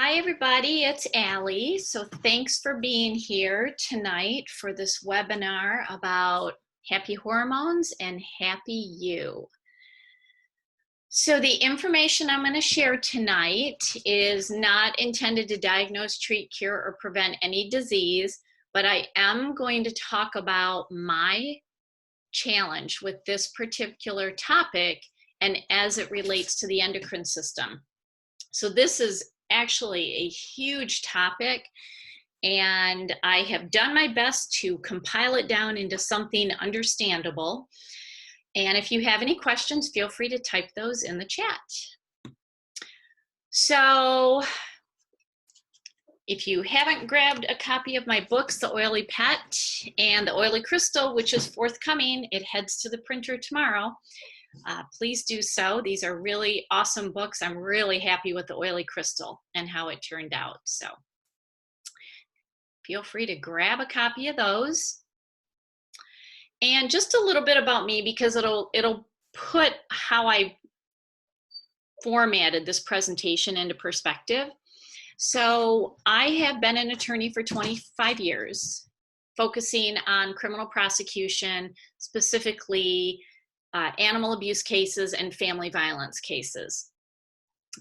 Hi, everybody. It's Allie. So thanks for being here tonight for this webinar about happy hormones and happy you. So the information I'm going to share tonight is not intended to diagnose, treat, cure, or prevent any disease, but I am going to talk about my challenge with this particular topic and as it relates to the endocrine system. So this is actually a huge topic, and I have done my best to compile it down into something understandable. And if you have any questions, feel free to type those in the chat. So if you haven't grabbed a copy of my books, The Oily Pet and The Oily Crystal, which is forthcoming, it heads to the printer tomorrow. Please do so. These are really awesome books. I'm really happy with The Oily Crystal and how it turned out. So feel free to grab a copy of those. And just a little bit about me, because it'll put how I formatted this presentation into perspective. So I have been an attorney for 25 years, focusing on criminal prosecution, specifically animal abuse cases and family violence cases.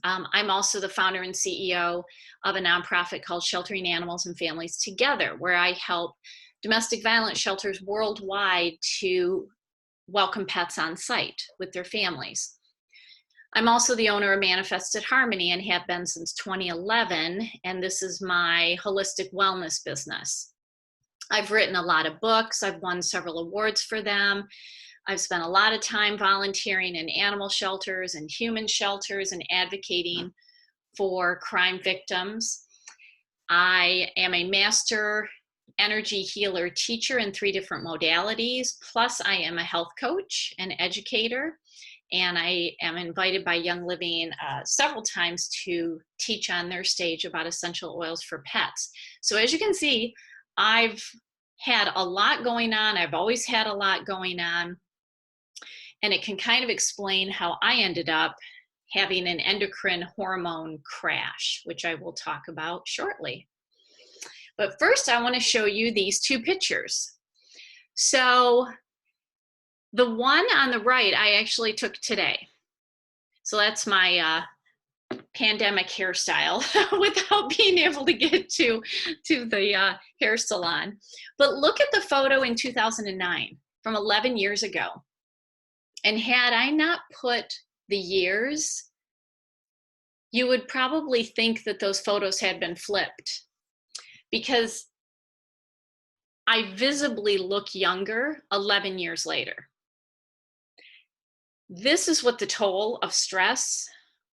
I'm also the founder and CEO of a nonprofit called Sheltering Animals and Families Together, where I help domestic violence shelters worldwide to welcome pets on site with their families. I'm also the owner of Manifested Harmony and have been since 2011, and this is my holistic wellness business. I've written a lot of books. I've won several awards for them. I've spent a lot of time volunteering in animal shelters and human shelters and advocating for crime victims. I am a master energy healer teacher in 3 different modalities, plus I am a health coach and educator, and I am invited by Young Living several times to teach on their stage about essential oils for pets. So as you can see, I've had a lot going on. I've always had a lot going on. And it can kind of explain how I ended up having an endocrine hormone crash, which I will talk about shortly. But first, I want to show you these 2 pictures. So the one on the right, I actually took today. So that's my pandemic hairstyle without being able to get to the hair salon. But look at the photo in 2009 from 11 years ago. And had I not put the years, you would probably think that those photos had been flipped, because I visibly look younger 11 years later. This is what the toll of stress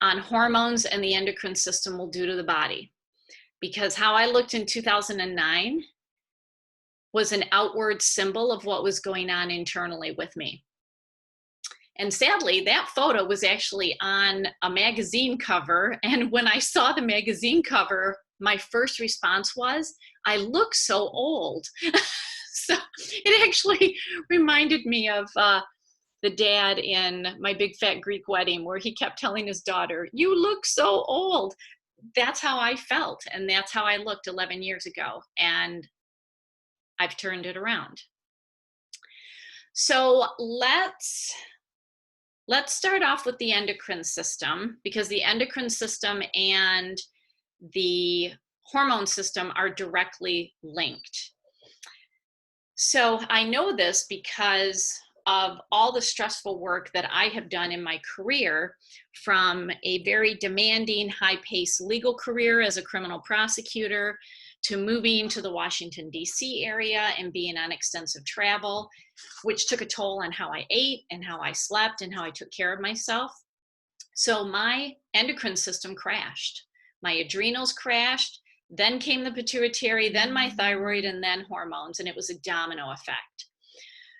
on hormones and the endocrine system will do to the body, because how I looked in 2009 was an outward symbol of what was going on internally with me. And sadly, that photo was actually on a magazine cover. And when I saw the magazine cover, my first response was, I look so old. So it actually reminded me of the dad in My Big Fat Greek Wedding, where he kept telling his daughter, you look so old. That's how I felt. And that's how I looked 11 years ago. And I've turned it around. So let's start off with the endocrine system, because the endocrine system and the hormone system are directly linked. So I know this because of all the stressful work that I have done in my career, from a very demanding, high-paced legal career as a criminal prosecutor to moving to the Washington, D.C. area and being on extensive travel, which took a toll on how I ate and how I slept and how I took care of myself. So my endocrine system crashed. My adrenals crashed, then came the pituitary, then my thyroid, and then hormones, and it was a domino effect.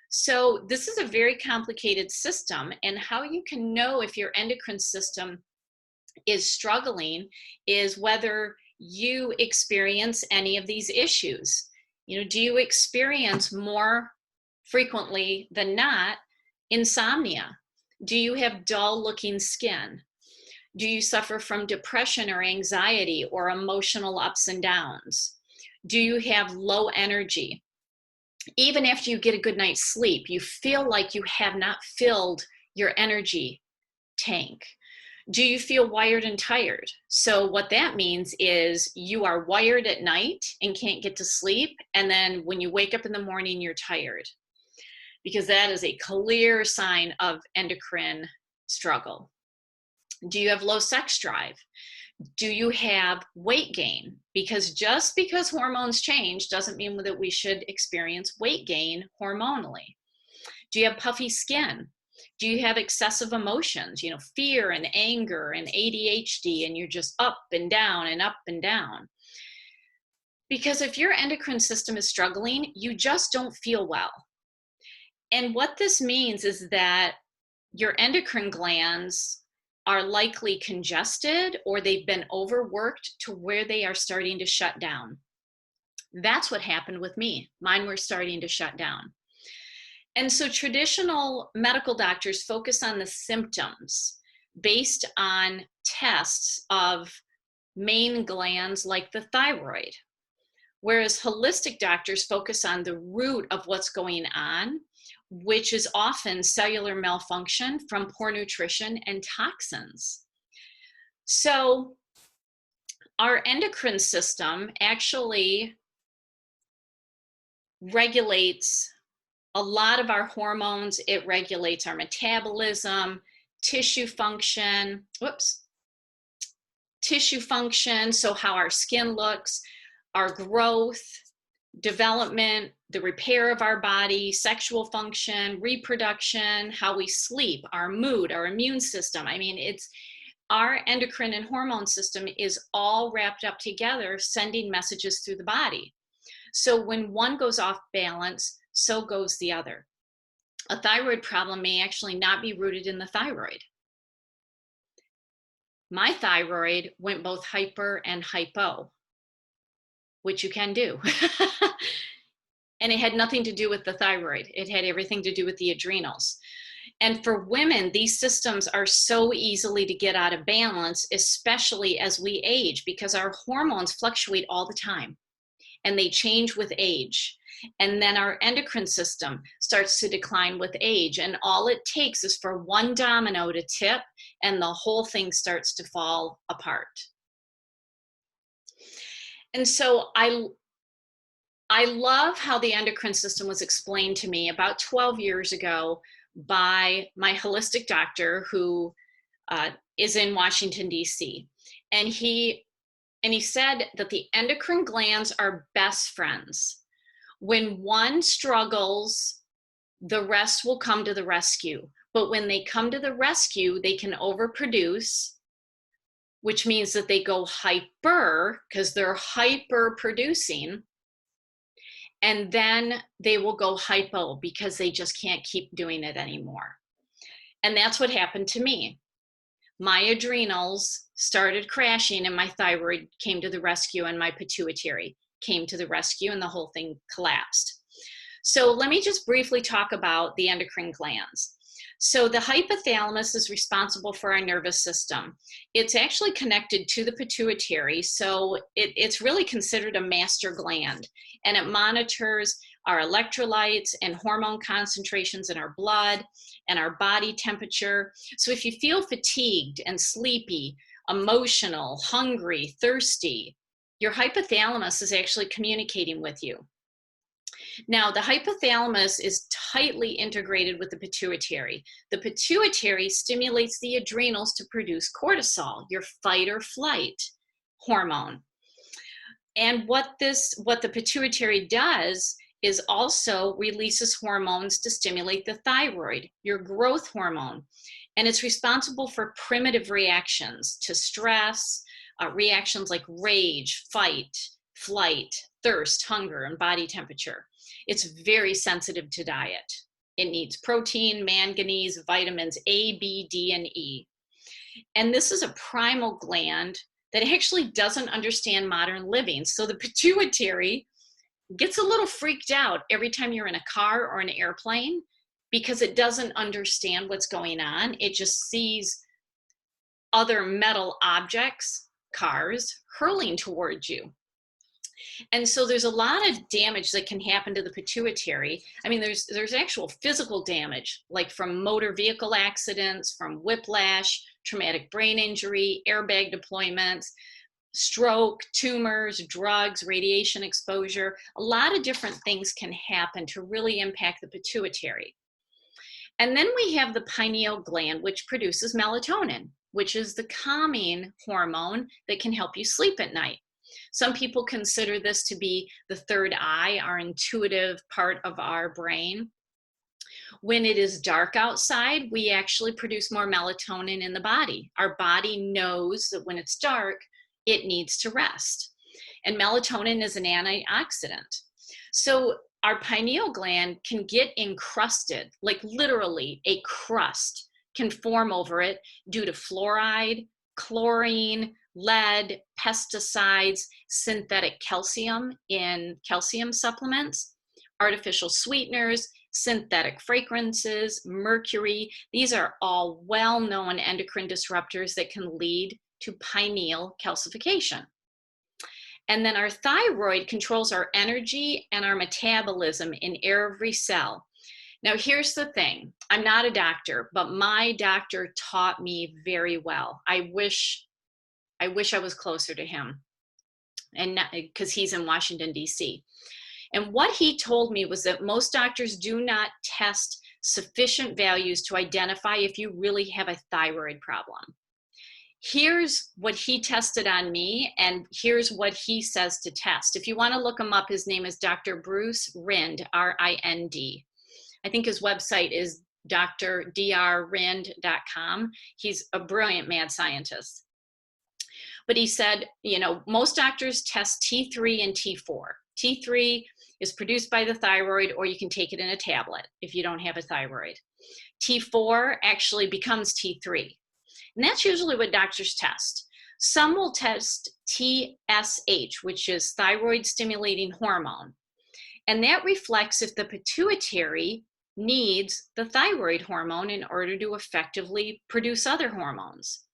So this is a very complicated system, and how you can know if your endocrine system is struggling is whether you experience any of these issues. You know, do you experience more frequently than not insomnia? Do you have dull looking skin? Do you suffer from depression or anxiety or emotional ups and downs? Do you have low energy? Even after you get a good night's sleep, you feel like you have not filled your energy tank. Do you feel wired and tired? So what that means is you are wired at night and can't get to sleep. And then when you wake up in the morning, you're tired, because that is a clear sign of endocrine struggle. Do you have low sex drive? Do you have weight gain? Because just because hormones change doesn't mean that we should experience weight gain hormonally. Do you have puffy skin? Do you have excessive emotions, fear and anger and ADHD, and you're just up and down and up and down? Because if your endocrine system is struggling, you just don't feel well. And what this means is that your endocrine glands are likely congested, or they've been overworked to where they are starting to shut down. That's what happened with me. Mine were starting to shut down. And so traditional medical doctors focus on the symptoms based on tests of main glands like the thyroid, whereas holistic doctors focus on the root of what's going on, which is often cellular malfunction from poor nutrition and toxins. So our endocrine system actually regulates a lot of our hormones. It regulates our metabolism, tissue function, so how our skin looks, our growth, development, the repair of our body, sexual function, reproduction, how we sleep, our mood, our immune system. I mean, it's our endocrine and hormone system is all wrapped up together, sending messages through the body. So when one goes off balance, so goes the other. A thyroid problem may actually not be rooted in the thyroid. My thyroid went both hyper and hypo, which you can do. And it had nothing to do with the thyroid. It had everything to do with the adrenals. And for women, these systems are so easily to get out of balance, especially as we age, because our hormones fluctuate all the time and they change with age. And then our endocrine system starts to decline with age. And all it takes is for one domino to tip and the whole thing starts to fall apart. And so I love how the endocrine system was explained to me about 12 years ago by my holistic doctor who is in Washington, D.C. And he said that the endocrine glands are best friends. When one struggles, the rest will come to the rescue. But when they come to the rescue, they can overproduce, which means that they go hyper because they're hyper producing. And then they will go hypo because they just can't keep doing it anymore. And that's what happened to me. My adrenals started crashing and my thyroid came to the rescue and my pituitary came to the rescue and the whole thing collapsed. So let me just briefly talk about the endocrine glands. So the hypothalamus is responsible for our nervous system. It's actually connected to the pituitary, so it's really considered a master gland, and it monitors our electrolytes and hormone concentrations in our blood and our body temperature. So if you feel fatigued and sleepy, emotional, hungry, thirsty, your hypothalamus is actually communicating with you. Now, the hypothalamus is tightly integrated with the pituitary. The pituitary stimulates the adrenals to produce cortisol, your fight or flight hormone. And what the pituitary does is also releases hormones to stimulate the thyroid, your growth hormone. And it's responsible for primitive reactions to stress, reactions like rage, fight, flight, thirst, hunger, and body temperature. It's very sensitive to diet. It needs protein, manganese, vitamins A, B, D, and E. And this is a primal gland that actually doesn't understand modern living. So the pituitary gets a little freaked out every time you're in a car or an airplane because it doesn't understand what's going on. It just sees other metal objects, cars, hurling towards you. And so there's a lot of damage that can happen to the pituitary. I mean, there's actual physical damage, like from motor vehicle accidents, from whiplash, traumatic brain injury, airbag deployments, stroke, tumors, drugs, radiation exposure. A lot of different things can happen to really impact the pituitary. And then we have the pineal gland, which produces melatonin, which is the calming hormone that can help you sleep at night. Some people consider this to be the third eye, our intuitive part of our brain. When it is dark outside, we actually produce more melatonin in the body. Our body knows that when it's dark, it needs to rest. And melatonin is an antioxidant. So our pineal gland can get encrusted, like literally a crust can form over it due to fluoride, chlorine, lead, pesticides, synthetic calcium in calcium supplements, artificial sweeteners, synthetic fragrances, mercury. These are all well-known endocrine disruptors that can lead to pineal calcification. And then our thyroid controls our energy and our metabolism in every cell. Now, here's the thing. I'm not a doctor, but my doctor taught me very well. I wish I was closer to him, and because he's in Washington, D.C. And what he told me was that most doctors do not test sufficient values to identify if you really have a thyroid problem. Here's what he tested on me, and here's what he says to test. If you want to look him up, his name is Dr. Bruce Rind, R-I-N-D. I think his website is drdrind.com. He's a brilliant mad scientist. But he said, you know, most doctors test T3 and T4. T3 is produced by the thyroid, or you can take it in a tablet if you don't have a thyroid. T4 actually becomes T3. And that's usually what doctors test. Some will test TSH, which is thyroid stimulating hormone. And that reflects if the pituitary needs the thyroid hormone in order to effectively produce other hormones.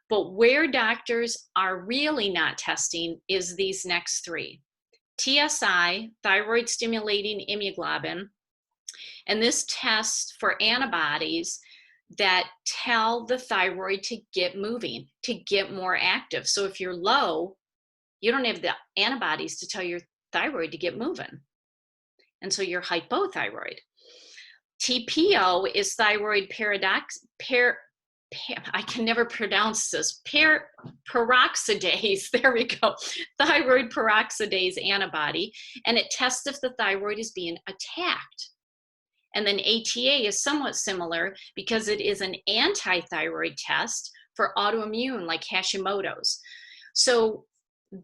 But where doctors are really not testing is these next three. TSI, thyroid stimulating immunoglobulin, and this tests for antibodies that tell the thyroid to get moving, to get more active. So if you're low, you don't have the antibodies to tell your thyroid to get moving. And so you're hypothyroid. TPO is thyroid I can never pronounce this, peroxidase, there we go, thyroid peroxidase antibody, and it tests if the thyroid is being attacked. And then ATA is somewhat similar because it is an anti-thyroid test for autoimmune like Hashimoto's. So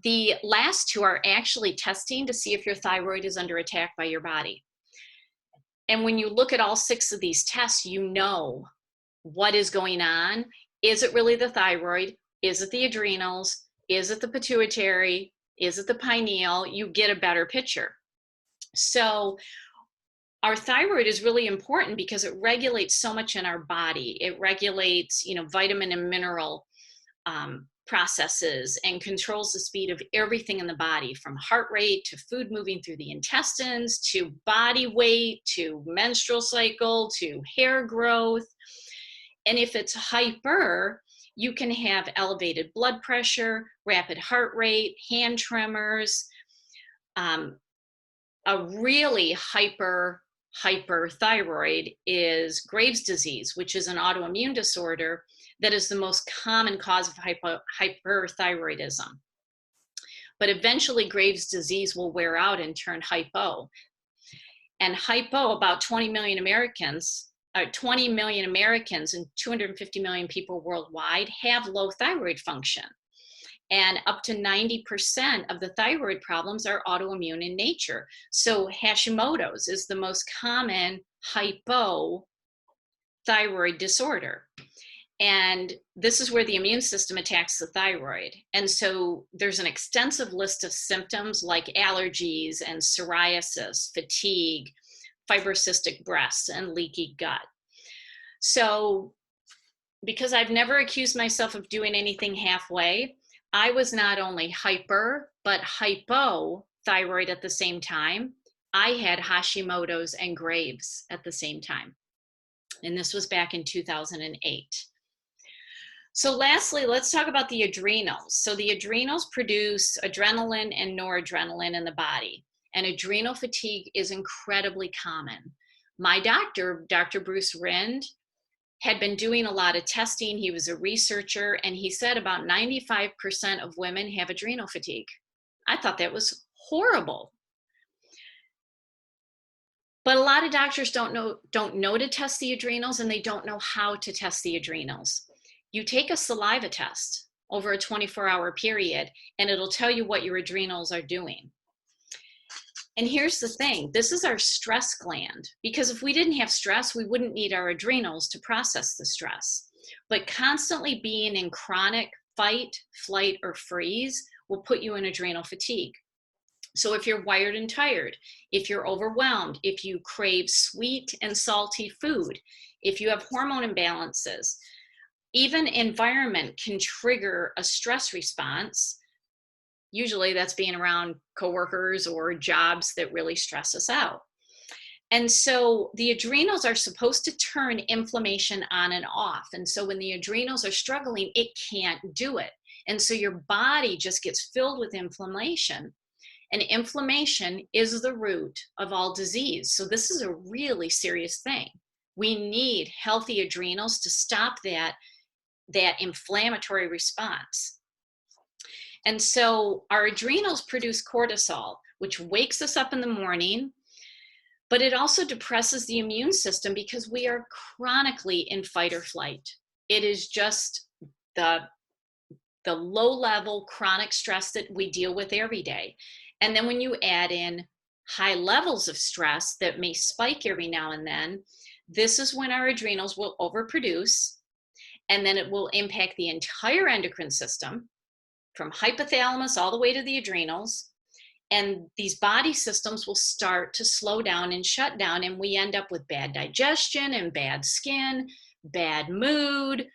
the last two are actually testing to see if your thyroid is under attack by your body. And when you look at all 6 of these tests, you know what is going on. Is it really the thyroid? Is it the adrenals? Is it the pituitary? Is it the pineal? You get a better picture. So our thyroid is really important because it regulates so much in our body. It regulates, you know, vitamin and mineral processes and controls the speed of everything in the body, from heart rate to food moving through the intestines, to body weight, to menstrual cycle, to hair growth. And if it's hyper, you can have elevated blood pressure, rapid heart rate, hand tremors. A really hyperthyroid is Graves' disease, which is an autoimmune disorder that is the most common cause of hyperthyroidism. But eventually Graves' disease will wear out and turn hypo. And hypo, about 20 million Americans and 250 million people worldwide have low thyroid function. And up to 90% of the thyroid problems are autoimmune in nature. So Hashimoto's is the most common hypothyroid disorder. And this is where the immune system attacks the thyroid. And so there's an extensive list of symptoms like allergies and psoriasis, fatigue, fibrocystic breasts, and leaky gut. So because I've never accused myself of doing anything halfway, I was not only hyper, but hypothyroid at the same time. I had Hashimoto's and Graves at the same time. And this was back in 2008. So lastly, let's talk about the adrenals. So the adrenals produce adrenaline and noradrenaline in the body. And adrenal fatigue is incredibly common. My doctor, Dr. Bruce Rind, had been doing a lot of testing. He was a researcher, and he said about 95% of women have adrenal fatigue. I thought that was horrible. But a lot of doctors don't know to test the adrenals, and they don't know how to test the adrenals. You take a saliva test over a 24-hour period, and it'll tell you what your adrenals are doing. And here's the thing, this is our stress gland, because if we didn't have stress, we wouldn't need our adrenals to process the stress. But constantly being in chronic fight, flight, or freeze will put you in adrenal fatigue. So if you're wired and tired, if you're overwhelmed, if you crave sweet and salty food, if you have hormone imbalances, even environment can trigger a stress response. Usually that's being around coworkers or jobs that really stress us out. And so the adrenals are supposed to turn inflammation on and off. And so when the adrenals are struggling, it can't do it. And so your body just gets filled with inflammation. And inflammation is the root of all disease. So this is a really serious thing. We need healthy adrenals to stop that inflammatory response. And so our adrenals produce cortisol, which wakes us up in the morning, but it also depresses the immune system because we are chronically in fight or flight. It is just the low-level chronic stress that we deal with every day. And then when you add in high levels of stress that may spike every now and then, this is when our adrenals will overproduce, and then it will impact the entire endocrine system, from hypothalamus all the way to the adrenals. And these body systems will start to slow down and shut down, and we end up with bad digestion and bad skin, bad mood,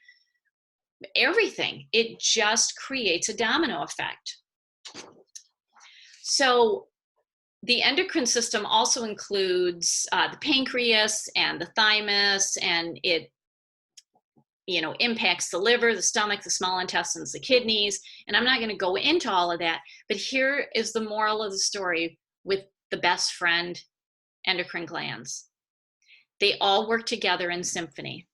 everything. It just creates a domino effect. So the endocrine system also includes the pancreas and the thymus, and it impacts the liver, the stomach, the small intestines, the kidneys. And I'm not going to go into all of that, but here is the moral of the story with the best friend, endocrine glands. They all work together in symphony.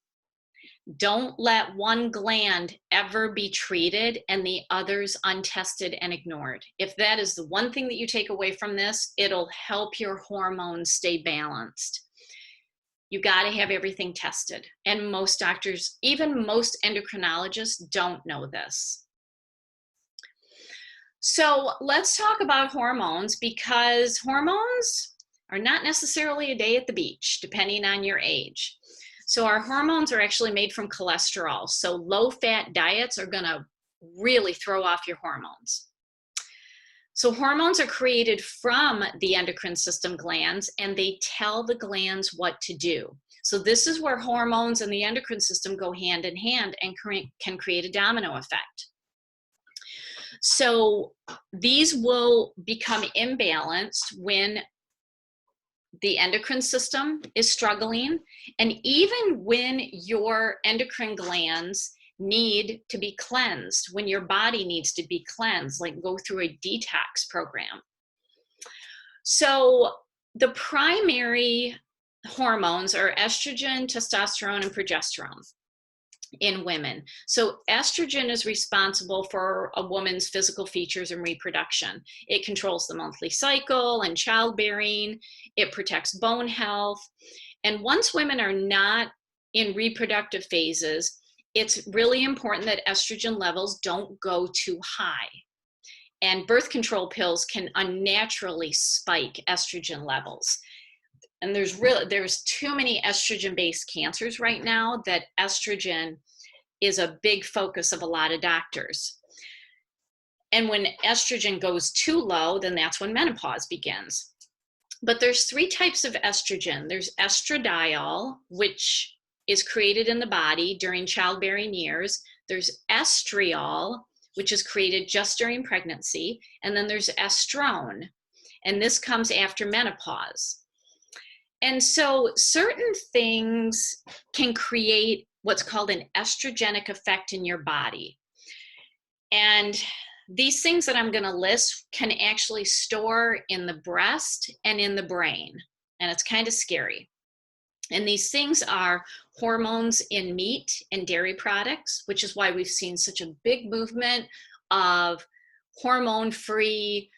Don't let one gland ever be treated and the others untested and ignored. If that is the one thing that you take away from this, it'll help your hormones stay balanced. You got to have everything tested. And most doctors, even most endocrinologists, don't know this. So let's talk about hormones, because hormones are not necessarily a day at the beach, depending on your age. So our hormones are actually made from cholesterol. So low-fat diets are going to really throw off your hormones. So hormones are created from the endocrine system glands, and they tell the glands what to do. So this is where hormones and the endocrine system go hand in hand and can create a domino effect. So these will become imbalanced when the endocrine system is struggling, and even when your endocrine glands need to be cleansed, when your body needs to be cleansed, like go through a detox program. So the primary hormones are estrogen, testosterone, and progesterone in women. So estrogen is responsible for a woman's physical features and reproduction. It controls the monthly cycle and childbearing. It protects bone health. And once women are not in reproductive phases, it's really important that estrogen levels don't go too high. And birth control pills can unnaturally spike estrogen levels. And there's too many estrogen-based cancers right now that estrogen is a big focus of a lot of doctors. And when estrogen goes too low, then that's when menopause begins. But there's 3 types of estrogen. There's estradiol, which is created in the body during childbearing years. There's estriol, which is created just during pregnancy. And then there's estrone, and this comes after menopause. And so certain things can create what's called an estrogenic effect in your body. And these things that I'm going to list can actually store in the breast and in the brain. And it's kind of scary. And these things are hormones in meat and dairy products, which is why we've seen such a big movement of hormone-free,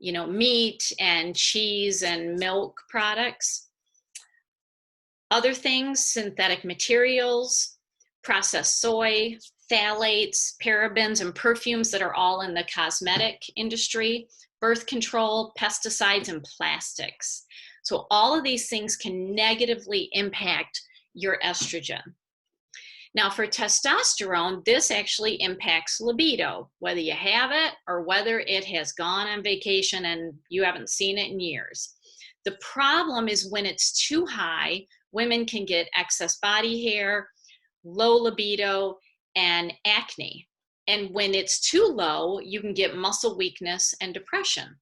meat and cheese and milk products. Other things, synthetic materials, processed soy, phthalates, parabens, and perfumes that are all in the cosmetic industry, birth control, pesticides, and plastics. So all of these things can negatively impact your estrogen. Now for testosterone, this actually impacts libido, whether you have it or whether it has gone on vacation and you haven't seen it in years. The problem is when it's too high, women can get excess body hair, low libido, and acne. And when it's too low, you can get muscle weakness and depression.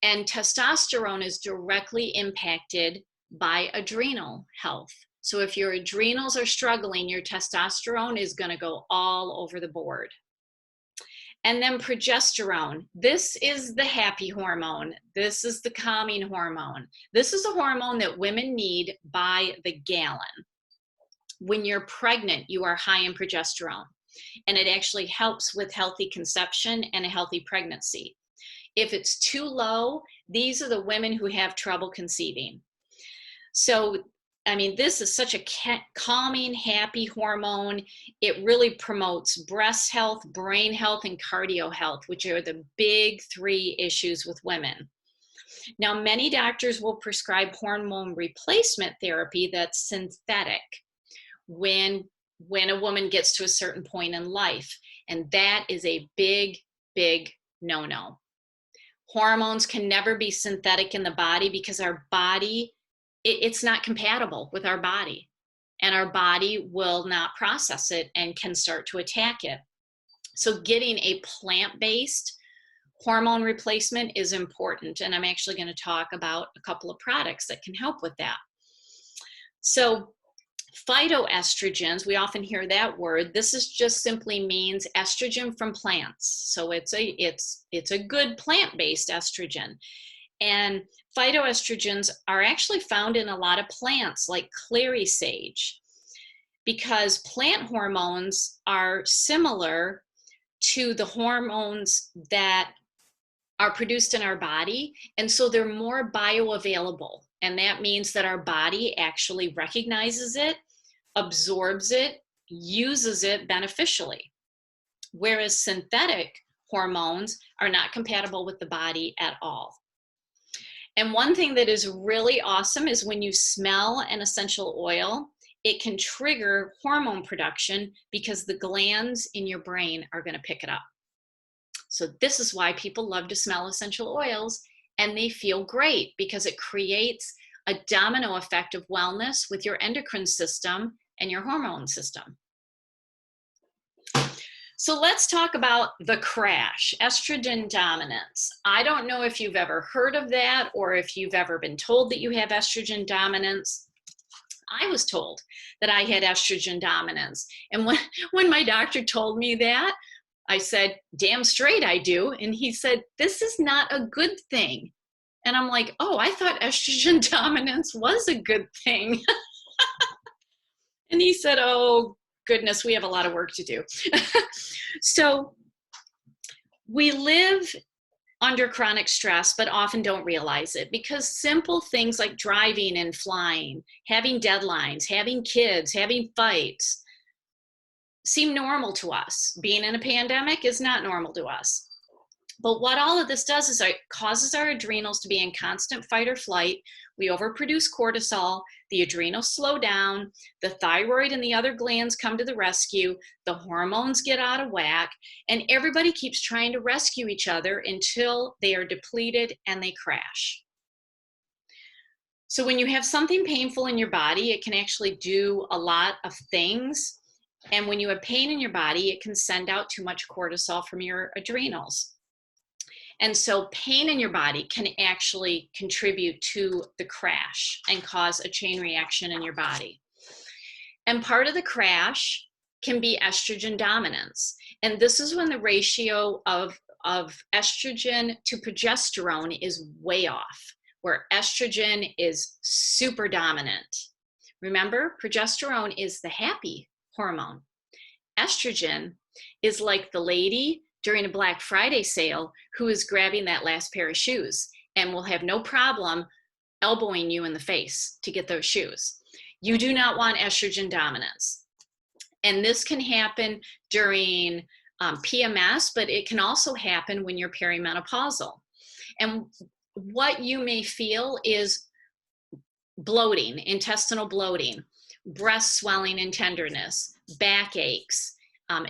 And testosterone is directly impacted by adrenal health. So if your adrenals are struggling, your testosterone is going to go all over the board. And then progesterone. This is the happy hormone. This is the calming hormone. This is a hormone that women need by the gallon. When you're pregnant, you are high in progesterone, and it actually helps with healthy conception and a healthy pregnancy. If it's too low, these are the women who have trouble conceiving. So, this is such a calming, happy hormone. It really promotes breast health, brain health, and cardio health, which are the big 3 issues with women. Now, many doctors will prescribe hormone replacement therapy that's synthetic when a woman gets to a certain point in life. And that is a big, big no-no. Hormones can never be synthetic in the body because our body, it's not compatible with our body. And our body will not process it and can start to attack it. So getting a plant-based hormone replacement is important. And I'm actually going to talk about a couple of products that can help with that. So phytoestrogens, we often hear that word. This is just simply means estrogen from plants. So it's a good plant-based estrogen. And phytoestrogens are actually found in a lot of plants like clary sage, because plant hormones are similar to the hormones that are produced in our body. And so they're more bioavailable. And that means that our body actually recognizes it, absorbs it, uses it beneficially. Whereas synthetic hormones are not compatible with the body at all. And one thing that is really awesome is when you smell an essential oil, it can trigger hormone production because the glands in your brain are going to pick it up. So this is why people love to smell essential oils, and they feel great because it creates a domino effect of wellness with your endocrine system and your hormone system. So let's talk about the crash, estrogen dominance. I don't know if you've ever heard of that or if you've ever been told that you have estrogen dominance. I was told that I had estrogen dominance. And when my doctor told me that, I said, damn straight I do. And he said, this is not a good thing. And I'm like, oh, I thought estrogen dominance was a good thing. And he said, oh, goodness, we have a lot of work to do. So we live under chronic stress, but often don't realize it, because simple things like driving and flying, having deadlines, having kids, having fights seem normal to us. Being in a pandemic is not normal to us. But what all of this does is it causes our adrenals to be in constant fight or flight. We overproduce cortisol, the adrenals slow down, the thyroid and the other glands come to the rescue, the hormones get out of whack, and everybody keeps trying to rescue each other until they are depleted and they crash. So when you have something painful in your body, it can actually do a lot of things. And when you have pain in your body, it can send out too much cortisol from your adrenals. And so pain in your body can actually contribute to the crash and cause a chain reaction in your body. And part of the crash can be estrogen dominance. And this is when the ratio of estrogen to progesterone is way off, where estrogen is super dominant. Remember, progesterone is the happy hormone. Estrogen is like the lady during a Black Friday sale who is grabbing that last pair of shoes and will have no problem elbowing you in the face to get those shoes. You do not want estrogen dominance. And this can happen during PMS, but it can also happen when you're perimenopausal. And what you may feel is bloating, intestinal bloating, breast swelling and tenderness, back aches,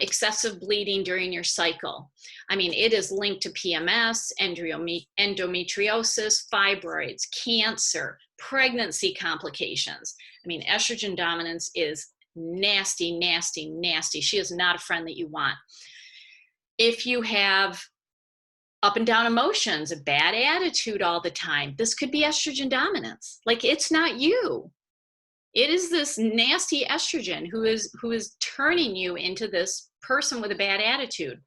excessive bleeding during your cycle. I mean, it is linked to PMS, endometriosis, fibroids, cancer, pregnancy complications. I mean, estrogen dominance is nasty, nasty, nasty. She is not a friend that you want. If you have up and down emotions, a bad attitude all the time, this could be estrogen dominance. Like, it's not you. It is this nasty estrogen who is turning you into this person with a bad attitude.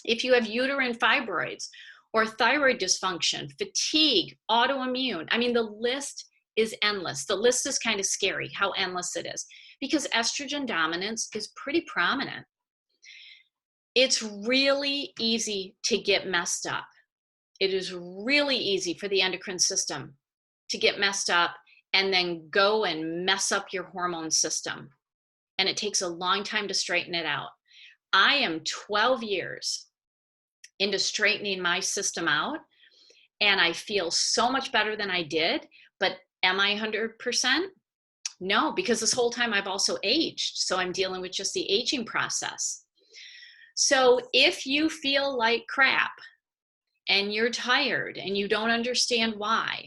If you have uterine fibroids or thyroid dysfunction, fatigue, autoimmune, I mean, the list is endless. The list is kind of scary how endless it is, because estrogen dominance is pretty prominent. It's really easy to get messed up. It is really easy for the endocrine system to get messed up and then go and mess up your hormone system. And it takes a long time to straighten it out. I am 12 years into straightening my system out, and I feel so much better than I did. But am I 100%? No, because this whole time I've also aged. So I'm dealing with just the aging process. So if you feel like crap and you're tired and you don't understand why,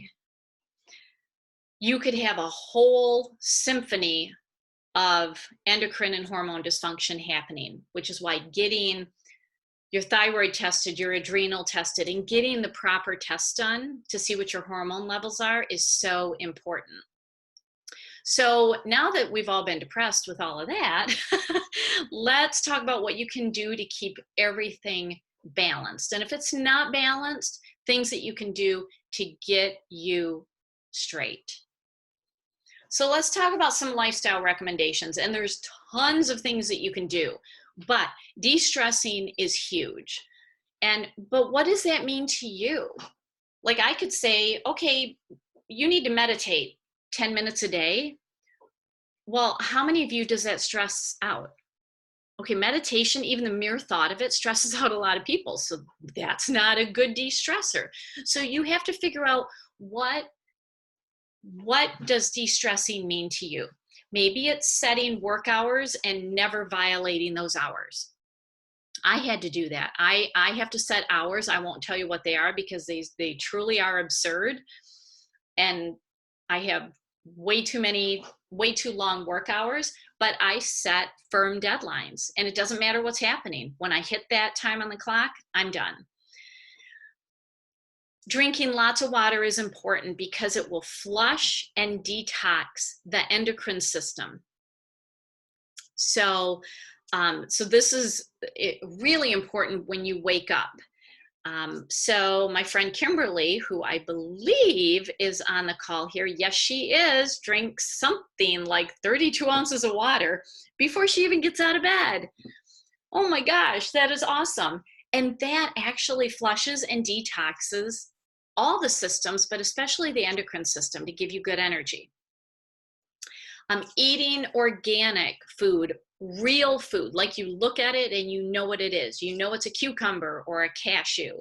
you could have a whole symphony of endocrine and hormone dysfunction happening, which is why getting your thyroid tested, your adrenal tested, and getting the proper tests done to see what your hormone levels are is so important. So now that we've all been depressed with all of that, let's talk about what you can do to keep everything balanced. And if it's not balanced, things that you can do to get you straight. So let's talk about some lifestyle recommendations. And there's tons of things that you can do, but de-stressing is huge. But what does that mean to you? Like, I could say, okay, you need to meditate 10 minutes a day. Well, how many of you does that stress out? Okay, meditation, even the mere thought of it stresses out a lot of people. So that's not a good de-stressor. So you have to figure out what does de-stressing mean to you? Maybe it's setting work hours and never violating those hours. I had to do that. I have to set hours. I won't tell you what they are because they truly are absurd. And I have way too long work hours, but I set firm deadlines, and it doesn't matter what's happening. When I hit that time on the clock, I'm done. Drinking lots of water is important because it will flush and detox the endocrine system. So this is really important when you wake up. So my friend Kimberly, who I believe is on the call here, yes, she is, drinks something like 32 ounces of water before she even gets out of bed. Oh my gosh, that is awesome. And that actually flushes and detoxes all the systems, but especially the endocrine system, to give you good energy. Eating organic food, real food, like you look at it and you know what it is. You know it's a cucumber or a cashew.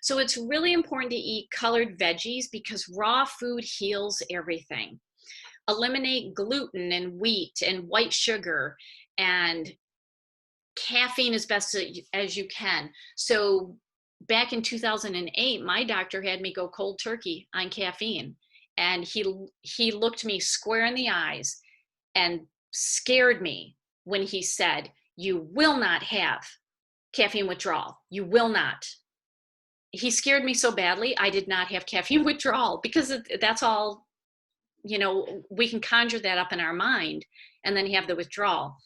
So it's really important to eat colored veggies because raw food heals everything. Eliminate gluten and wheat and white sugar, and caffeine as best as you can. So back in 2008, my doctor had me go cold turkey on caffeine. and he looked me square in the eyes and scared me when he said, "You will not have caffeine withdrawal. You will not." He scared me so badly, I did not have caffeine withdrawal, because that's all, we can conjure that up in our mind and then have the withdrawal.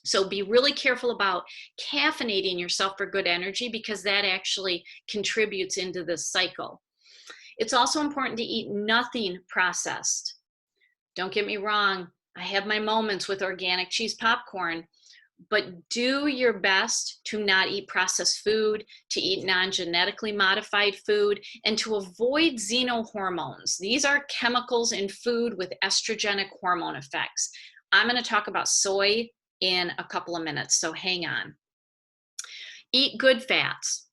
So be really careful about caffeinating yourself for good energy, because that actually contributes into this cycle. It's also important to eat nothing processed. Don't get me wrong, I have my moments with organic cheese popcorn, but do your best to not eat processed food, to eat non-genetically modified food, and to avoid xenohormones. These are chemicals in food with estrogenic hormone effects. I'm going to talk about soy in a couple of minutes, so hang on. Eat good fats,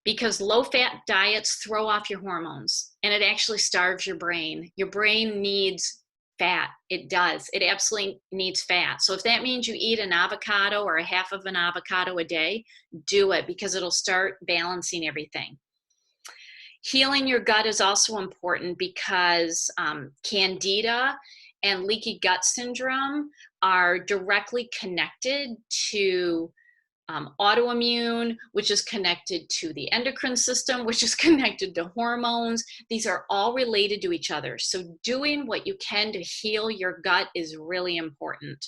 because low-fat diets throw off your hormones, and it actually starves your brain. Your brain needs fat. It does. It absolutely needs fat. So if that means you eat an avocado or a half of an avocado a day, do it, because it'll start balancing everything. Healing your gut is also important, because candida and leaky gut syndrome are directly connected to autoimmune, which is connected to the endocrine system, which is connected to hormones. These are all related to each other. So doing what you can to heal your gut is really important.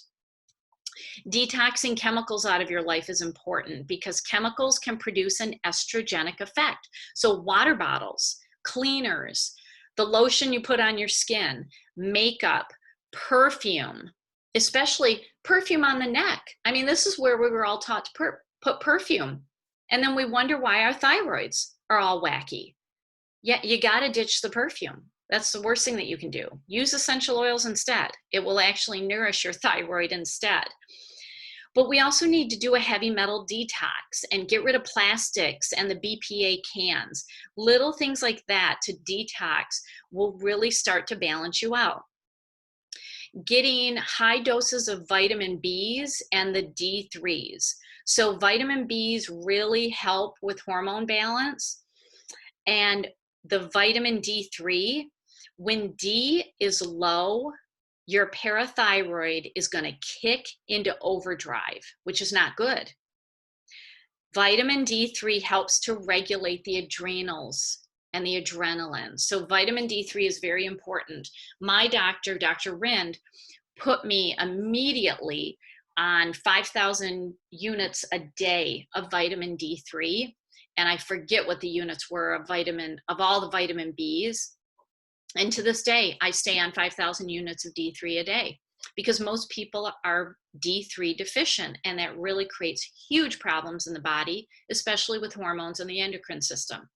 Detoxing chemicals out of your life is important, because chemicals can produce an estrogenic effect. So water bottles, cleaners, the lotion you put on your skin, makeup, perfume, especially perfume on the neck. I mean, this is where we were all taught to put perfume. And then we wonder why our thyroids are all wacky. Yeah, you got to ditch the perfume. That's the worst thing that you can do. Use essential oils instead. It will actually nourish your thyroid instead. But we also need to do a heavy metal detox and get rid of plastics and the BPA cans. Little things like that to detox will really start to balance you out. Getting high doses of vitamin Bs and the D3s. So vitamin Bs really help with hormone balance. And the vitamin D3, when D is low, your parathyroid is going to kick into overdrive, which is not good. Vitamin D3 helps to regulate the adrenals and the adrenaline. So vitamin D3 is very important. My doctor, Dr. Rind, put me immediately on 5,000 units a day of vitamin D3. And I forget what the units were of all the vitamin Bs. And to this day, I stay on 5,000 units of D3 a day, because most people are D3 deficient, and that really creates huge problems in the body, especially with hormones and the endocrine system.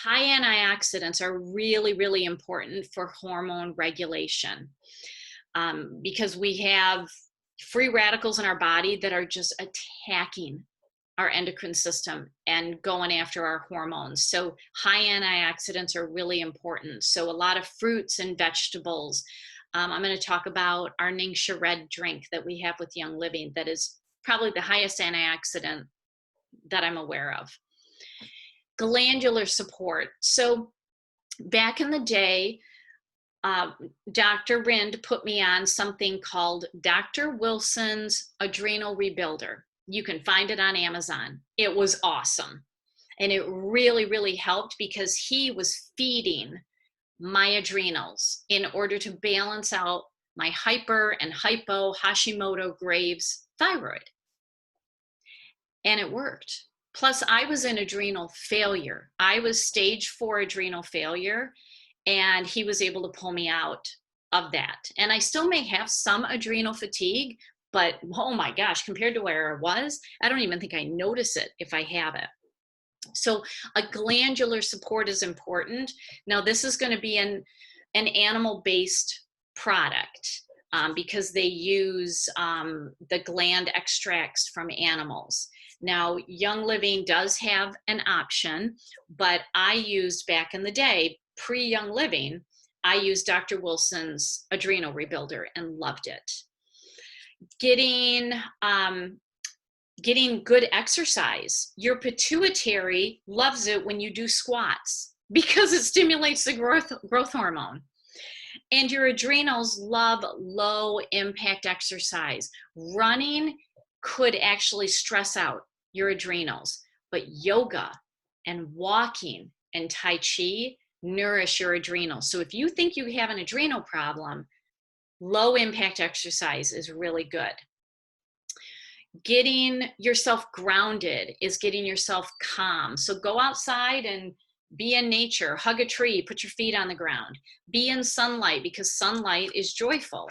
High antioxidants are really, really important for hormone regulation, because we have free radicals in our body that are just attacking our endocrine system and going after our hormones. So high antioxidants are really important. So a lot of fruits and vegetables. I'm going to talk about our Ningxia Red drink that we have with Young Living that is probably the highest antioxidant that I'm aware of. Glandular support. So back in the day, Dr. Rind put me on something called Dr. Wilson's Adrenal Rebuilder. You can find it on Amazon. It was awesome. And it really, really helped, because he was feeding my adrenals in order to balance out my hyper and hypo Hashimoto Graves thyroid. And it worked. Plus, I was in adrenal failure. I was stage 4 adrenal failure, and he was able to pull me out of that. And I still may have some adrenal fatigue, but oh my gosh, compared to where I was, I don't even think I notice it if I have it. So a glandular support is important. Now, this is going to be an animal-based product, because they use the gland extracts from animals. Now, Young Living does have an option, but I used back in the day, pre-Young Living, I used Dr. Wilson's Adrenal Rebuilder and loved it. Getting good exercise. Your pituitary loves it when you do squats. because it stimulates the growth hormone. And your adrenals love low impact exercise. Running could actually stress out your adrenals, but yoga and walking and Tai Chi nourish your adrenals. So if you think you have an adrenal problem, low impact exercise is really good. Getting yourself grounded is getting yourself calm. So go outside and be in nature, hug a tree, put your feet on the ground, be in sunlight because sunlight is joyful.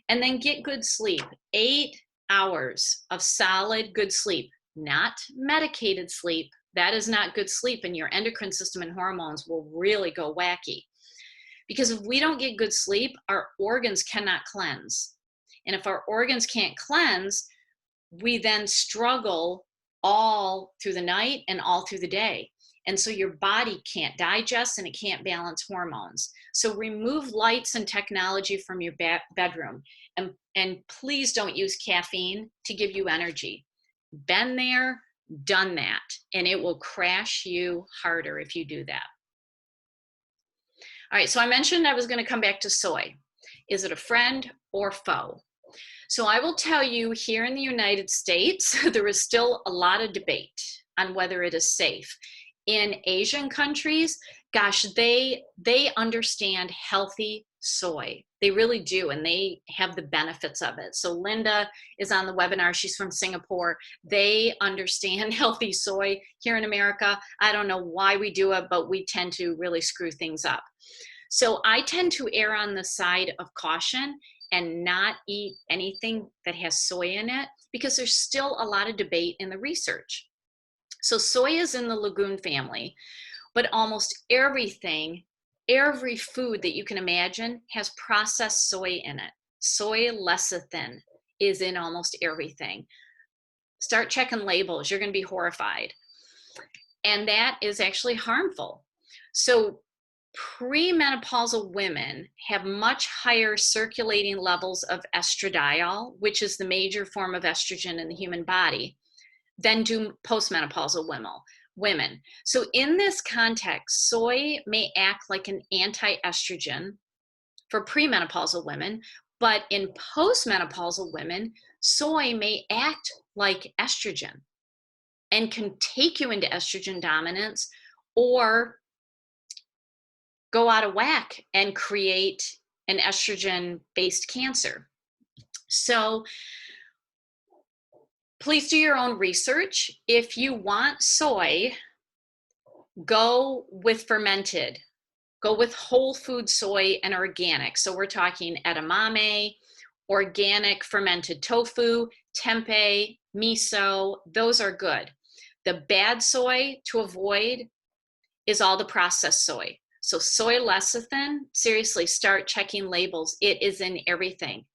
And then get good sleep. 8 hours of solid good sleep, not medicated sleep. That is not good sleep, and your endocrine system and hormones will really go wacky. Because if we don't get good sleep, our organs cannot cleanse. And if our organs can't cleanse, we then struggle all through the night and all through the day. And so your body can't digest and it can't balance hormones. So remove lights and technology from your bedroom. And please don't use caffeine to give you energy. Been there, done that. And it will crash you harder if you do that. All right, so I mentioned I was going to come back to soy. Is it a friend or foe? So I will tell you, here in the United States, there is still a lot of debate on whether it is safe. In Asian countries, gosh, they understand healthy soy. They really do, and they have the benefits of it. So Linda is on the webinar. She's from Singapore. They understand healthy soy. Here in America, I don't know why we do it, but we tend to really screw things up. So I tend to err on the side of caution and not eat anything that has soy in it, because there's still a lot of debate in the research. So soy is in the legume family, but almost everything, every food that you can imagine has processed soy in it. Soy lecithin is in almost everything. Start checking labels, you're going to be horrified. And that is actually harmful. So premenopausal women have much higher circulating levels of estradiol, which is the major form of estrogen in the human body, than do postmenopausal women. So in this context, soy may act like an anti-estrogen for premenopausal women, but in postmenopausal women, soy may act like estrogen and can take you into estrogen dominance or go out of whack and create an estrogen-based cancer. So please do your own research. If you want soy, go with fermented. Go with whole food soy and organic. So we're talking edamame, organic fermented tofu, tempeh, miso. Those are good. The bad soy to avoid is all the processed soy. So soy lecithin, seriously, start checking labels. It is in everything,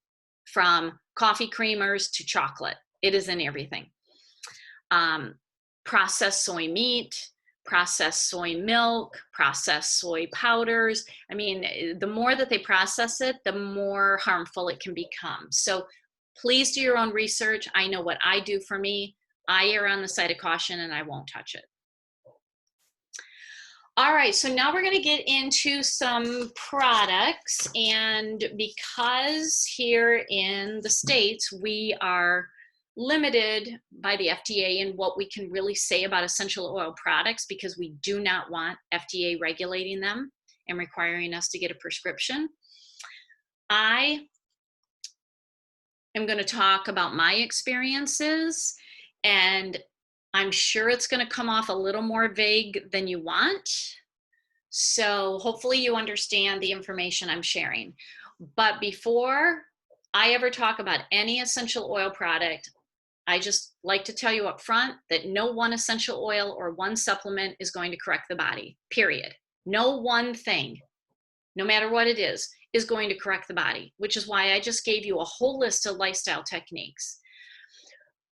from coffee creamers to chocolate. It is in everything. Processed soy meat, processed soy milk, processed soy powders. I mean, the more that they process it, the more harmful it can become. So please do your own research. I know what I do for me. I err on the side of caution and I won't touch it. All right, so now we're going to get into some products, and because here in the States we are limited by the FDA in what we can really say about essential oil products, because we do not want FDA regulating them and requiring us to get a prescription, I am going to talk about my experiences, and I'm sure it's going to come off a little more vague than you want. So hopefully you understand the information I'm sharing. But before I ever talk about any essential oil product, I just like to tell you up front that no one essential oil or one supplement is going to correct the body, period. No one thing, no matter what it is going to correct the body, which is why I just gave you a whole list of lifestyle techniques.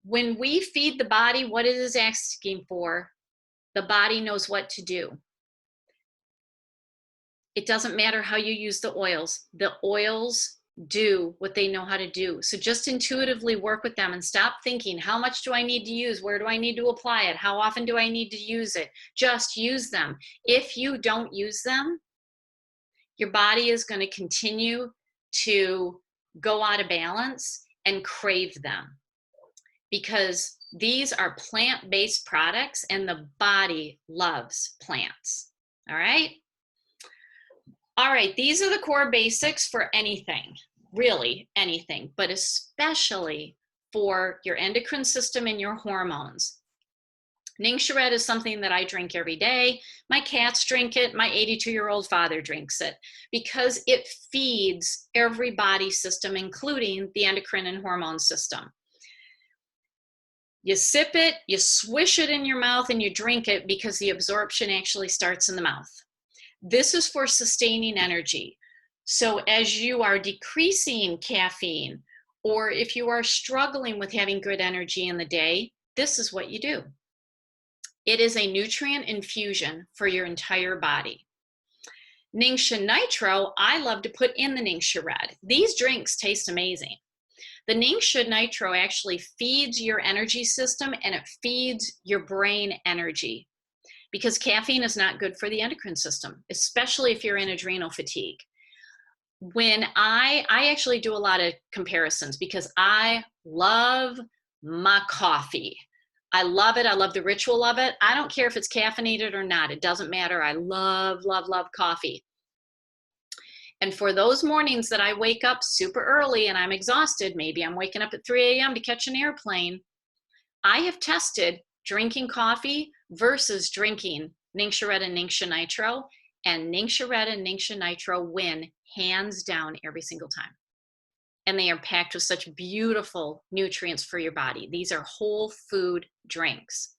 When we feed the body what it is asking for, the body knows what to do. It doesn't matter how you use the oils do what they know how to do. So just intuitively work with them and stop thinking, how much do I need to use? Where do I need to apply it? How often do I need to use it? Just use them. If you don't use them, your body is going to continue to go out of balance and crave them, because these are plant-based products and the body loves plants. All right? All right, these are the core basics for anything, really anything, but especially for your endocrine system and your hormones. Ningxia Red is something that I drink every day. My cats drink it. My 82-year-old father drinks it, because it feeds every body system, including the endocrine and hormone system. You sip it, you swish it in your mouth, and you drink it, because the absorption actually starts in the mouth. This is for sustaining energy. So as you are decreasing caffeine, or if you are struggling with having good energy in the day, this is what you do. It is a nutrient infusion for your entire body. Ningxia Nitro, I love to put in the Ningxia Red. These drinks taste amazing. The Ningxia Nitro actually feeds your energy system, and it feeds your brain energy, because caffeine is not good for the endocrine system, especially if you're in adrenal fatigue. When I actually do a lot of comparisons, because I love my coffee. I love it. I love the ritual of it. I don't care if it's caffeinated or not. It doesn't matter. I love, love, love coffee. And for those mornings that I wake up super early and I'm exhausted, maybe I'm waking up at 3 a.m. to catch an airplane, I have tested drinking coffee versus drinking Ningxia Red and Ningxia Nitro, and Ningxia Red and Ningxia Nitro win hands down every single time. And they are packed with such beautiful nutrients for your body. These are whole food drinks.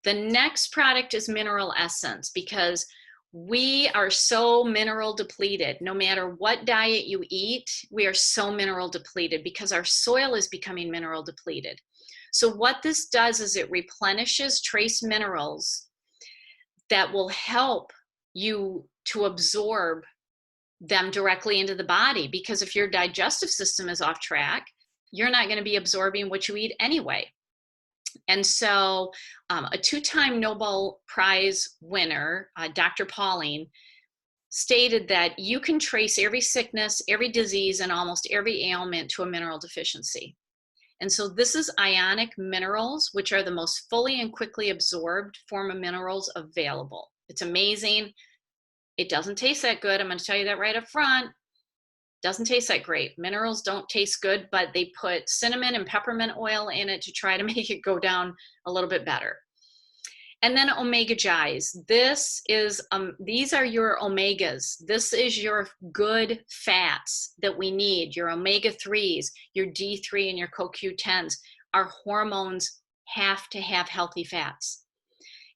The next product is Mineral Essence, because we are so mineral depleted. No matter what diet you eat, we are so mineral depleted, because our soil is becoming mineral depleted. So what this does is it replenishes trace minerals that will help you to absorb them directly into the body, because if your digestive system is off track, you're not going to be absorbing what you eat anyway. And so a 2-time Nobel Prize winner, Dr. Pauling, stated that you can trace every sickness, every disease, and almost every ailment to a mineral deficiency. And so this is ionic minerals, which are the most fully and quickly absorbed form of minerals available. It's amazing. It doesn't taste that good. I'm going to tell you that right up front. Doesn't taste that great. Minerals don't taste good, but they put cinnamon and peppermint oil in it to try to make it go down a little bit better. And then omega Jis. These are your omegas. This is your good fats that we need, your omega-3s, your D3 and your CoQ10s. Our hormones have to have healthy fats.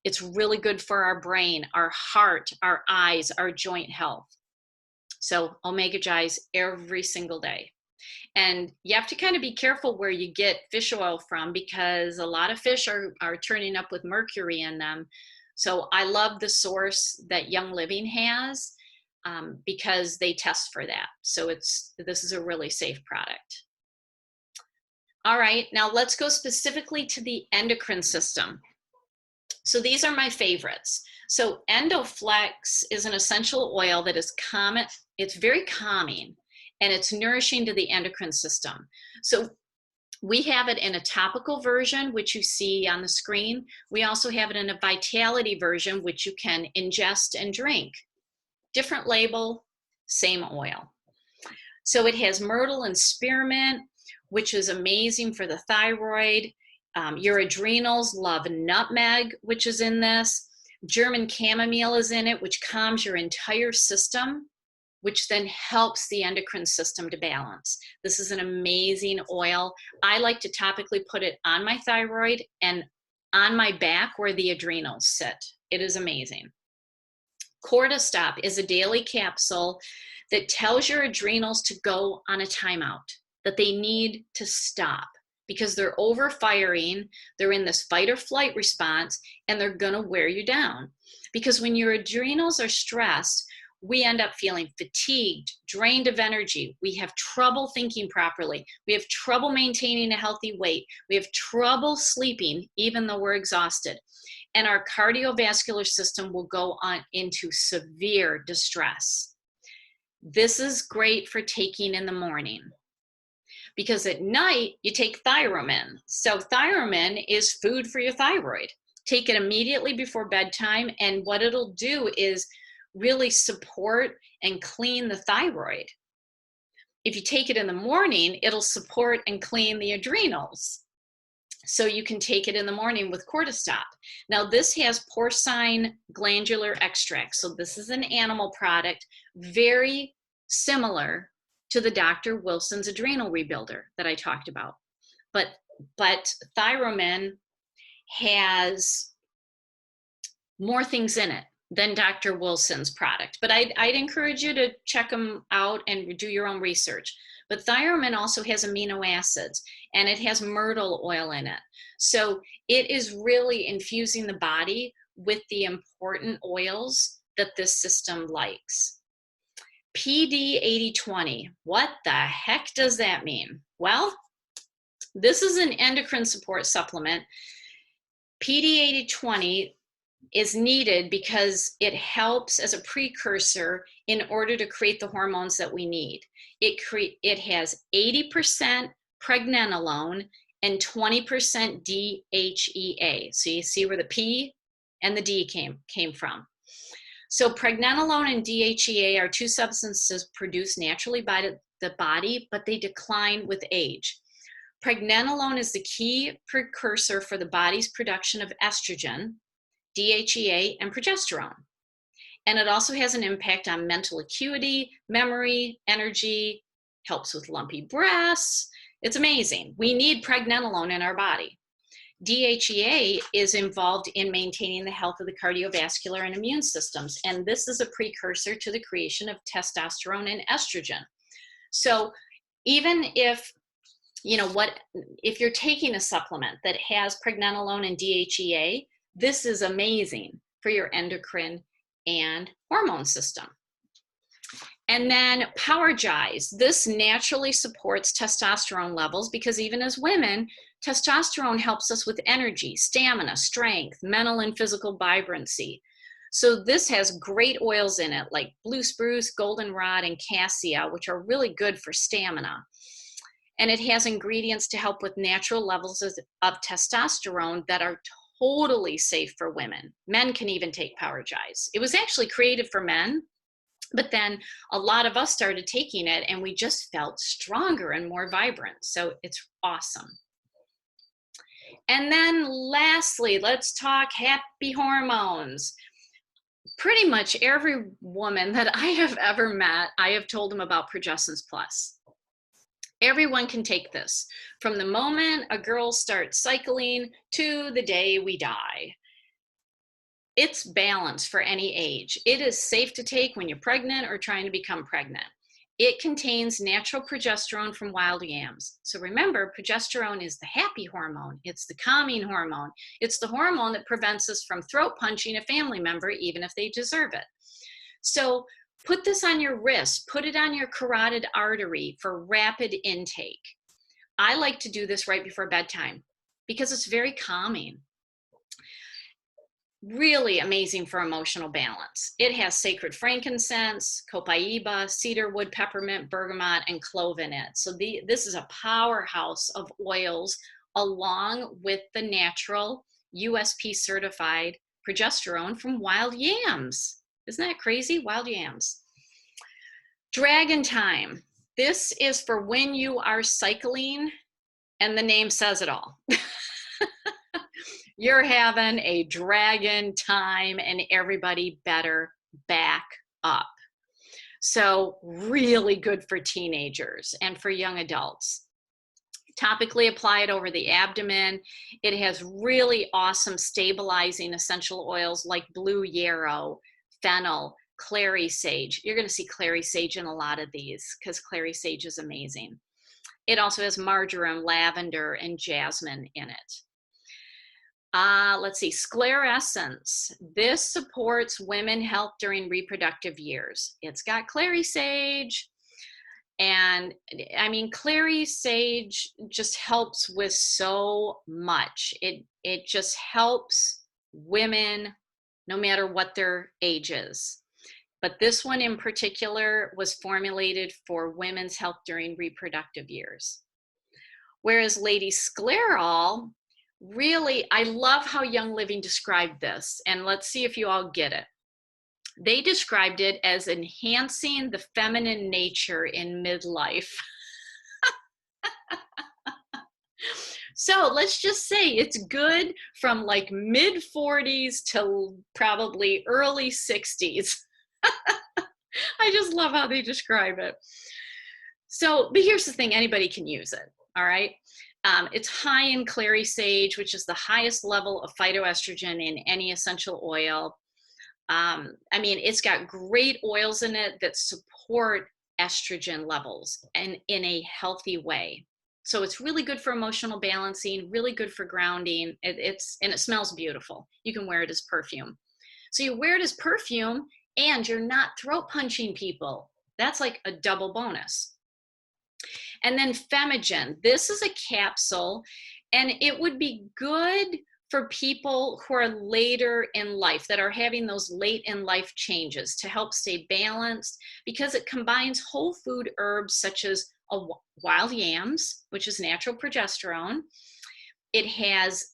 It's really good for our brain, our heart, our eyes, our joint health. So omega Jis every single day. And you have to kind of be careful where you get fish oil from, because a lot of fish are turning up with mercury in them. So I love the source that Young Living has, because they test for that. So this is a really safe product. All right, now let's go specifically to the endocrine system. So these are my favorites. So Endoflex is an essential oil that is it's very calming, and it's nourishing to the endocrine system. So we have it in a topical version, which you see on the screen. We also have it in a vitality version, which you can ingest and drink. Different label, same oil. So it has myrtle and spearmint, which is amazing for the thyroid. Your adrenals love nutmeg, which is in this. German chamomile is in it, which calms your entire system, which then helps the endocrine system to balance. This is an amazing oil. I like to topically put it on my thyroid and on my back where the adrenals sit. It is amazing. Cortistop is a daily capsule that tells your adrenals to go on a timeout, that they need to stop, because they're overfiring, they're in this fight or flight response, and they're gonna wear you down. Because when your adrenals are stressed, we end up feeling fatigued, drained of energy. We have trouble thinking properly. We have trouble maintaining a healthy weight. We have trouble sleeping, even though we're exhausted. And our cardiovascular system will go on into severe distress. This is great for taking in the morning, because at night you take Thiamin. So Thiamin is food for your thyroid. Take it immediately before bedtime, and what it'll do is really support and clean the thyroid. If you take it in the morning, it'll support and clean the adrenals. So you can take it in the morning with cortisol. Now this has porcine glandular extract. So this is an animal product, very similar to the Dr. Wilson's adrenal rebuilder that I talked about. But Thiamin has more things in it than Dr. Wilson's product. But I'd encourage you to check them out and do your own research. But Thiamin also has amino acids, and it has myrtle oil in it. So it is really infusing the body with the important oils that this system likes. PD 80/20, what the heck does that mean? Well, this is an endocrine support supplement. PD 80/20 is needed because it helps as a precursor in order to create the hormones that we need. It has 80% pregnenolone and 20% DHEA. So you see where the P and the D came from. So pregnenolone and DHEA are two substances produced naturally by the body, but they decline with age. Pregnenolone is the key precursor for the body's production of estrogen, DHEA, and progesterone. And it also has an impact on mental acuity, memory, energy, helps with lumpy breasts. It's amazing. We need pregnenolone in our body. DHEA is involved in maintaining the health of the cardiovascular and immune systems. And this is a precursor to the creation of testosterone and estrogen. So even if, if you're taking a supplement that has pregnenolone and DHEA, this is amazing for your endocrine and hormone system. And then Powergize. This naturally supports testosterone levels because even as women, testosterone helps us with energy, stamina, strength, mental and physical vibrancy. So this has great oils in it like blue spruce, goldenrod, and cassia, which are really good for stamina. And it has ingredients to help with natural levels of testosterone that are totally safe for women. Men can even take Powergize. It was actually created for men, but then a lot of us started taking it and we just felt stronger and more vibrant. So it's awesome. And then lastly, let's talk happy hormones. Pretty much every woman that I have ever met, I have told them about Progessence Plus. Everyone can take this from the moment a girl starts cycling to the day we die. It's balanced for any age. It is safe to take when you're pregnant or trying to become pregnant. It contains natural progesterone from wild yams. So remember, progesterone is the happy hormone. It's the calming hormone. It's the hormone that prevents us from throat punching a family member, even if they deserve it. So put this on your wrist, put it on your carotid artery for rapid intake. I like to do this right before bedtime because it's very calming. Really amazing for emotional balance. It has sacred frankincense, copaiba, cedarwood, peppermint, bergamot, and clove in it. So this is a powerhouse of oils along with the natural USP certified progesterone from wild yams. Isn't that crazy? Wild yams. Dragon time. This is for when you are cycling, and the name says it all. You're having a dragon time and everybody better back up. So really good for teenagers and for young adults. Topically apply it over the abdomen. It has really awesome stabilizing essential oils like blue yarrow, fennel, clary sage. You're going to see clary sage in a lot of these because clary sage is amazing. It also has marjoram, lavender, and jasmine in it. Let's see, sclerescence. This supports women health during reproductive years. It's got clary sage. And I mean, clary sage just helps with so much. It just helps women no matter what their age is. But this one in particular was formulated for women's health during reproductive years. Whereas Lady Sclerol, really, I love how Young Living described this. And let's see if you all get it. They described it as enhancing the feminine nature in midlife. So let's just say it's good from like mid 40s to probably early 60s. I just love how they describe it. So, but here's the thing, anybody can use it, all right? It's high in clary sage, which is the highest level of phytoestrogen in any essential oil. I mean, it's got great oils in it that support estrogen levels and in a healthy way. So it's really good for emotional balancing, really good for grounding. And it smells beautiful. You can wear it as perfume. So you wear it as perfume and you're not throat punching people. That's like a double bonus. And then Femigen. This is a capsule, and it would be good for people who are later in life, that are having those late in life changes, to help stay balanced, because it combines whole food herbs such as wild yams, which is natural progesterone. It has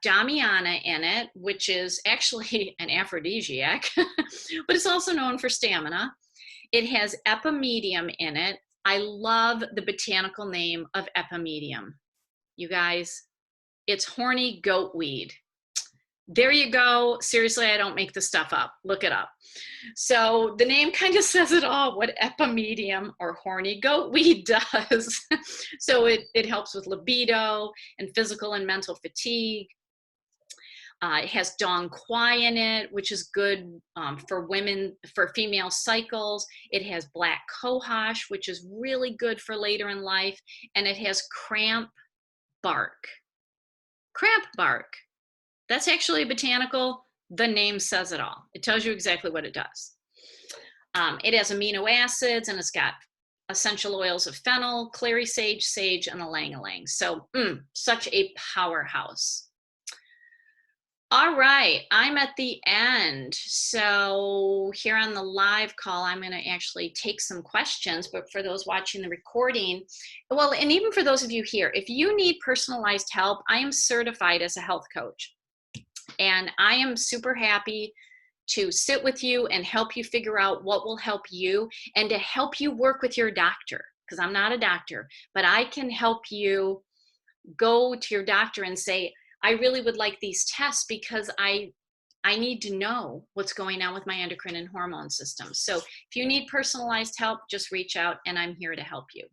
Damiana in it, which is actually an aphrodisiac, but it's also known for stamina. It has epimedium in it. I love the botanical name of epimedium. You guys, it's horny goat weed. There you go. Seriously, I don't make this stuff up. Look it up. So the name kind of says it all, what epimedium or horny goat weed does. So it helps with libido and physical and mental fatigue. It has Dong Quai in it, which is good for women, for female cycles. It has black cohosh, which is really good for later in life. And it has cramp bark. Cramp bark. That's actually a botanical. The name says it all. It tells you exactly what it does. It has amino acids, and it's got essential oils of fennel, clary sage, sage, and ylang-ylang. So such a powerhouse. All right, I'm at the end. So here on the live call, I'm going to actually take some questions, but for those watching the recording, well, and even for those of you here, if you need personalized help, I am certified as a health coach, and I am super happy to sit with you and help you figure out what will help you, and to help you work with your doctor, because I'm not a doctor, but I can help you go to your doctor and say, I really would like these tests because I need to know what's going on with my endocrine and hormone system. So if you need personalized help, just reach out and I'm here to help you.